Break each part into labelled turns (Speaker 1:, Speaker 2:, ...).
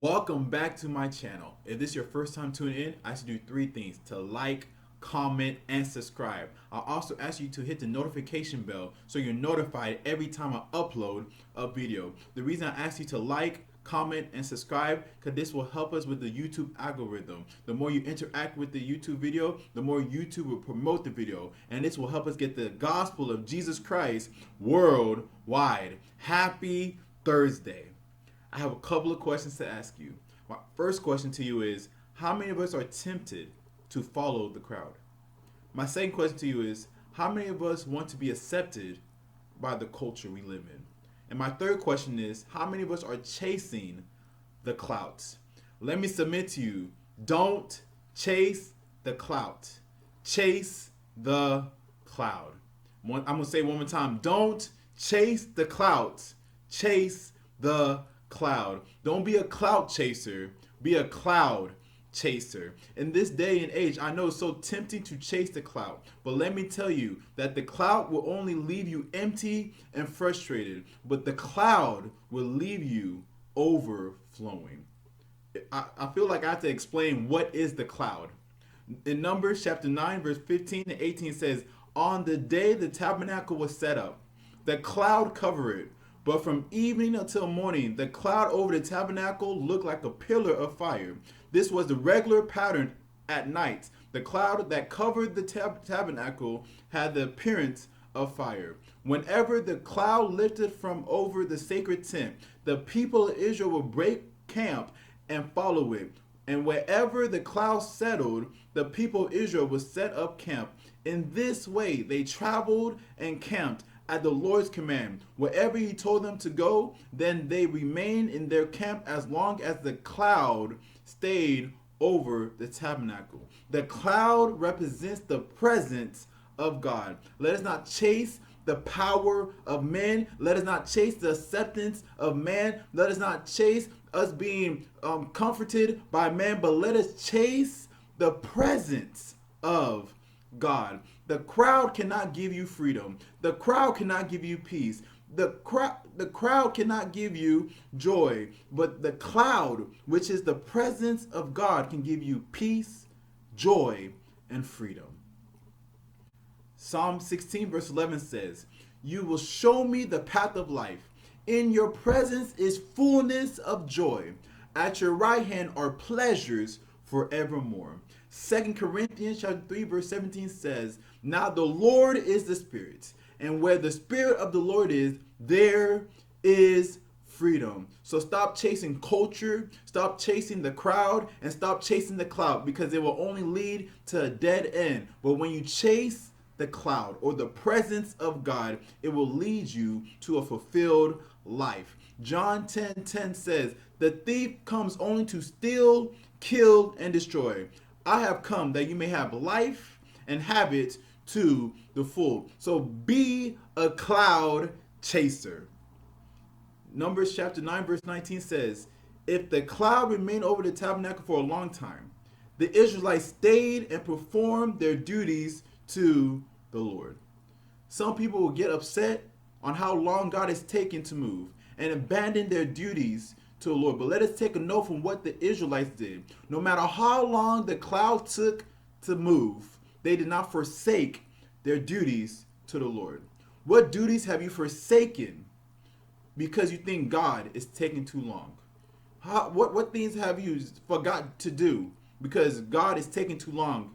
Speaker 1: Welcome back to my channel. If this is your first time tuning in, I should do three things: to like, comment, and subscribe. I'll also ask you to hit the notification bell so you're notified every time I upload a video. The reason I ask you to like, comment, and subscribe because this will help us with the YouTube algorithm. The more you interact with the YouTube video, the more YouTube will promote the video, and this will help us get the gospel of Jesus Christ worldwide. Happy Thursday. I have a couple of questions to ask you. My first question to you is, how many of us are tempted to follow the crowd? My second question to you is, how many of us want to be accepted by the culture we live in? And my third question is, how many of us are chasing the clout? Let me submit to you, don't chase the clout. Chase the cloud. I'm going to say it one more time. Don't chase the clout. Chase the cloud. Don't be a clout chaser. Be a cloud chaser. In this day and age, I know it's so tempting to chase the clout, but let me tell you that the clout will only leave you empty and frustrated, but the cloud will leave you overflowing. I feel like I have to explain what is the cloud. In Numbers chapter 9, verse 15 and 18 says, on the day the tabernacle was set up, the cloud covered it. But from evening until morning, the cloud over the tabernacle looked like a pillar of fire. This was the regular pattern at night. The cloud that covered the tabernacle had the appearance of fire. Whenever the cloud lifted from over the sacred tent, the people of Israel would break camp and follow it. And wherever the cloud settled, the people of Israel would set up camp. In this way, they traveled and camped at the Lord's command. Wherever he told them to go, then they remained in their camp as long as the cloud stayed over the tabernacle. The cloud represents the presence of God. Let us not chase the power of men. Let us not chase the acceptance of man. Let us not chase us being comforted by man, but let us chase the presence of God. The crowd cannot give you freedom. The crowd cannot give you peace. The crowd cannot give you joy. But the cloud, which is the presence of God, can give you peace, joy, and freedom. Psalm 16 verse 11 says, you will show me the path of life. In your presence is fullness of joy. At your right hand are pleasures forevermore. 2 Corinthians chapter 3 verse 17 says, now the Lord is the Spirit, and where the Spirit of the Lord is, there is freedom. So stop chasing culture, stop chasing the crowd, and stop chasing the cloud, because it will only lead to a dead end. But when you chase the cloud or the presence of God, it will lead you to a fulfilled life. John 10:10 says, the thief comes only to steal, kill, and destroy. I have come that you may have life and have it to the full. So be a cloud chaser. Numbers chapter 9 verse 19 says, if the cloud remained over the tabernacle for a long time, the Israelites stayed and performed their duties to the Lord. Some people will get upset on how long God is taking to move and abandon their duties to the Lord. But let us take a note from what the Israelites did. No matter how long the cloud took to move, they did not forsake their duties to the Lord. What duties have you forsaken because you think God is taking too long? What things have you forgotten to do because God is taking too long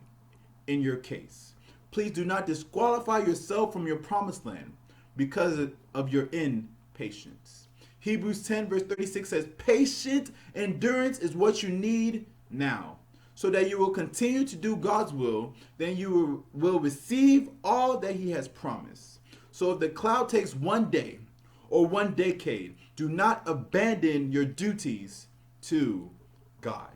Speaker 1: in your case? Please do not disqualify yourself from your promised land because of your impatience. Hebrews 10 verse 36 says, patient endurance is what you need now, so that you will continue to do God's will. Then you will receive all that he has promised. So if the cloud takes one day or one decade, do not abandon your duties to God.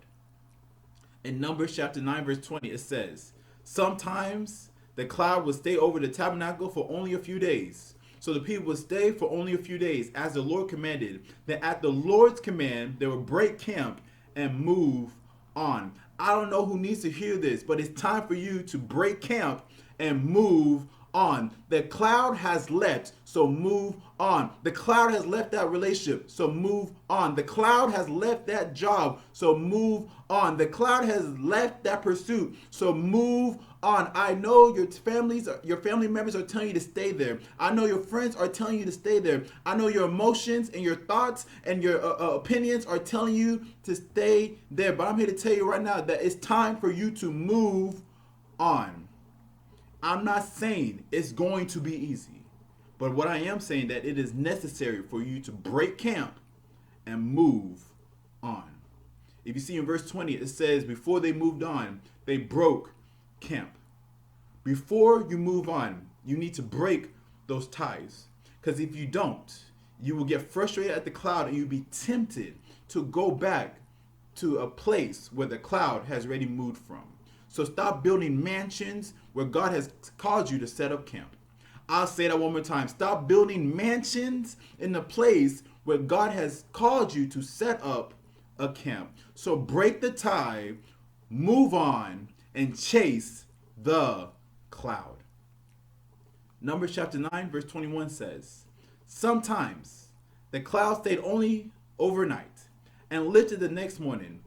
Speaker 1: In Numbers chapter 9 verse 20 it says, sometimes the cloud will stay over the tabernacle for only a few days. So the people would stay for only a few days as the Lord commanded. Then at the Lord's command, they would break camp and move on. I don't know who needs to hear this, but it's time for you to break camp and move on. The cloud has left, so move on. The cloud has left that relationship, so move on. The cloud has left that job, so move on. The cloud has left that pursuit, so move on. I know your family members are telling you to stay there. I know your friends are telling you to stay there. I know your emotions and your thoughts and your opinions are telling you to stay there. But I'm here to tell you right now that it's time for you to move on. I'm not saying it's going to be easy, but what I am saying that it is necessary for you to break camp and move on. If you see in verse 20, it says, before they moved on, they broke camp. Before you move on, you need to break those ties. Because if you don't, you will get frustrated at the cloud and you'll be tempted to go back to a place where the cloud has already moved from. So stop building mansions where God has called you to set up camp. I'll say that one more time. Stop building mansions in the place where God has called you to set up a camp. So break the tie, move on, and chase the cloud. Numbers chapter 9 verse 21 says, sometimes the cloud stayed only overnight and lifted the next morning,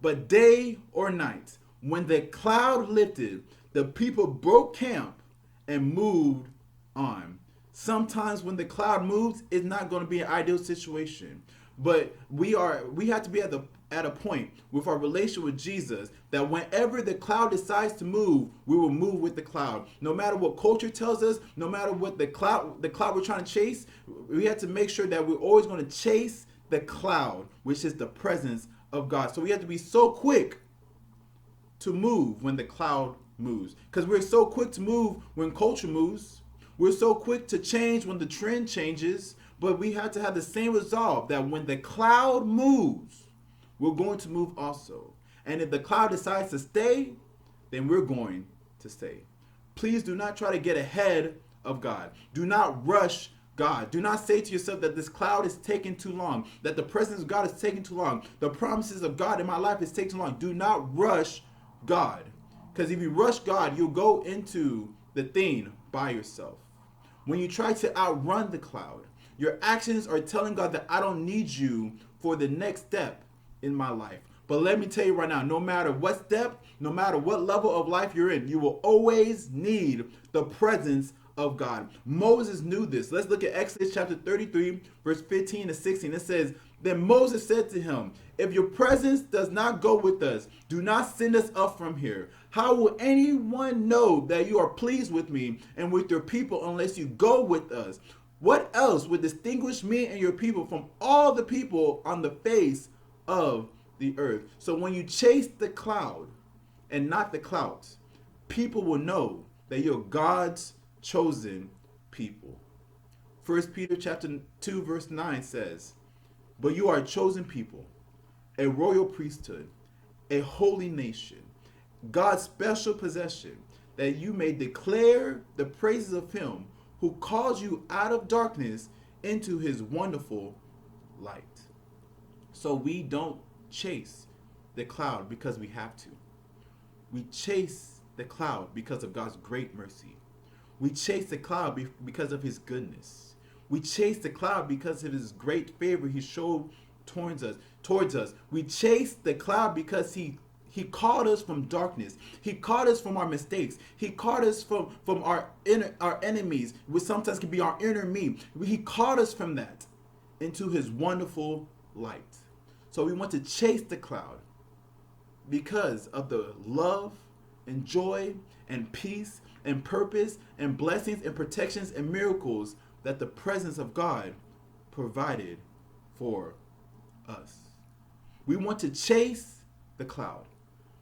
Speaker 1: but day or night, when the cloud lifted, the people broke camp and moved on. Sometimes when the cloud moves, it's not going to be an ideal situation. But we have to be at a point with our relation with Jesus that whenever the cloud decides to move, we will move with the cloud. No matter what culture tells us, no matter what the cloud we're trying to chase, we have to make sure that we're always going to chase the cloud, which is the presence of God. So we have to be so quick to move when the cloud moves, because we're so quick to move when culture moves. We're so quick to change when the trend changes, but we have to have the same resolve that when the cloud moves, we're going to move also. And if the cloud decides to stay, then we're going to stay. Please do not try to get ahead of God. Do not rush God. Do not say to yourself that this cloud is taking too long, that the presence of God is taking too long, the promises of God in my life is taking too long. Do not rush God. Because if you rush God, you'll go into the thing by yourself. When you try to outrun the cloud, your actions are telling God that I don't need you for the next step in my life. But let me tell you right now, no matter what step, no matter what level of life you're in, you will always need the presence of God. Moses knew this. Let's look at Exodus chapter 33, verse 15 to 16. It says, then Moses said to him, if your presence does not go with us, do not send us up from here. How will anyone know that you are pleased with me and with your people unless you go with us? What else would distinguish me and your people from all the people on the face of the earth? So when you chase the cloud and not the clouds, people will know that you're God's chosen people. 1 Peter chapter 2 verse 9 says, but you are a chosen people, a royal priesthood, a holy nation, God's special possession, that you may declare the praises of him who calls you out of darkness into his wonderful light. So we don't chase the cloud because we have to. We chase the cloud because of God's great mercy. We chase the cloud because of his goodness. We chase the cloud because of his great favor he showed towards us. We chase the cloud because he called us from darkness. He called us from our mistakes. He called us from our enemies, which sometimes can be our inner me. He called us from that into his wonderful light. So we want to chase the cloud because of the love and joy and peace and purpose and blessings and protections and miracles that the presence of God provided for us. We want to chase the cloud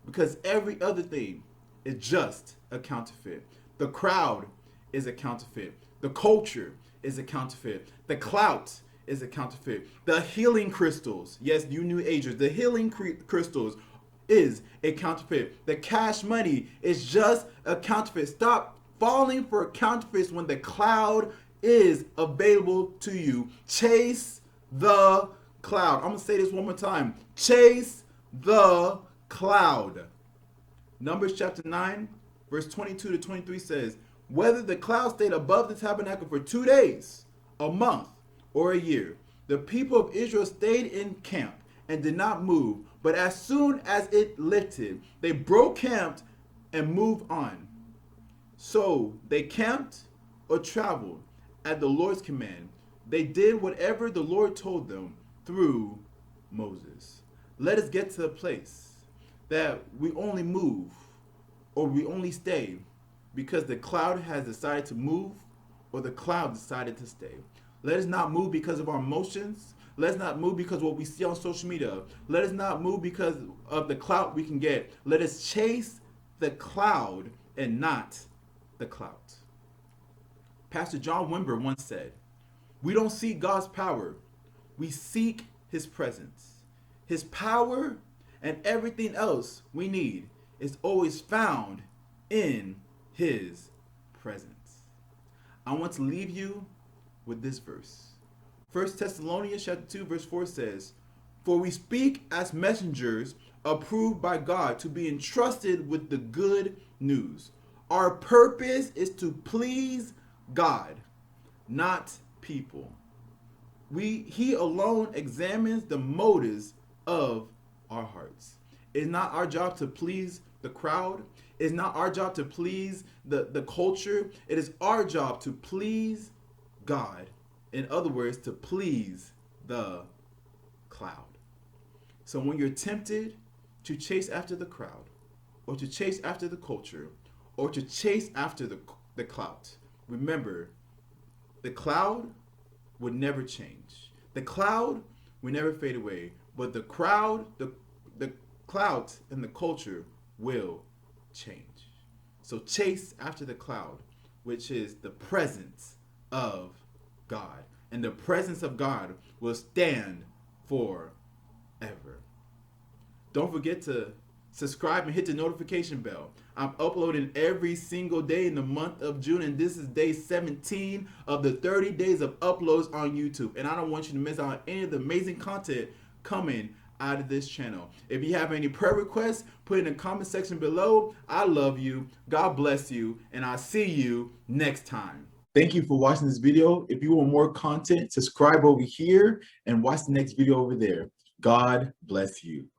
Speaker 1: because every other thing is just a counterfeit. The crowd is a counterfeit. The culture is a counterfeit. The clout is a counterfeit. The healing crystals, yes, you new agers, the healing crystals is a counterfeit. The cash money is just a counterfeit. Stop falling for counterfeits when the cloud is available to you. Chase the cloud. I'm going to say this one more time. Chase the cloud. Numbers chapter 9, verse 22 to 23 says, Whether the cloud stayed above the tabernacle for 2 days, a month, or a year, the people of Israel stayed in camp and did not move. But as soon as it lifted, they broke camp and moved on. So they camped or traveled at the Lord's command. They did whatever the Lord told them through Moses. Let us get to the place that we only move or we only stay because the cloud has decided to move or the cloud decided to stay. Let us not move because of our emotions. Let's not move because of what we see on social media. Let us not move because of the clout we can get. Let us chase the cloud and not the clout. Pastor John Wimber once said, "We don't seek God's power. We seek his presence. His power and everything else we need is always found in his presence." I want to leave you with this verse. 1 Thessalonians chapter 2 verse 4 says, "For we speak as messengers approved by God to be entrusted with the good news. Our purpose is to please God, not people. He alone examines the motives of our hearts." It's not our job to please the crowd. It's not our job to please the culture. It is our job to please God. In other words, to please the cloud. So when you're tempted to chase after the crowd, or to chase after the culture, or to chase after the clout, remember, the cloud would never change. The cloud will never fade away, but the crowd, the clout and the culture will change. So chase after the cloud, which is the presence of God. And the presence of God will stand forever. Don't forget to subscribe and hit the notification bell. I'm uploading every single day in the month of June, and this is day 17 of the 30 days of uploads on YouTube. And I don't want you to miss out on any of the amazing content coming out of this channel. If you have any prayer requests, put it in the comment section below. I love you. God bless you. And I'll see you next time. Thank you for watching this video. If you want more content, subscribe over here and watch the next video over there. God bless you.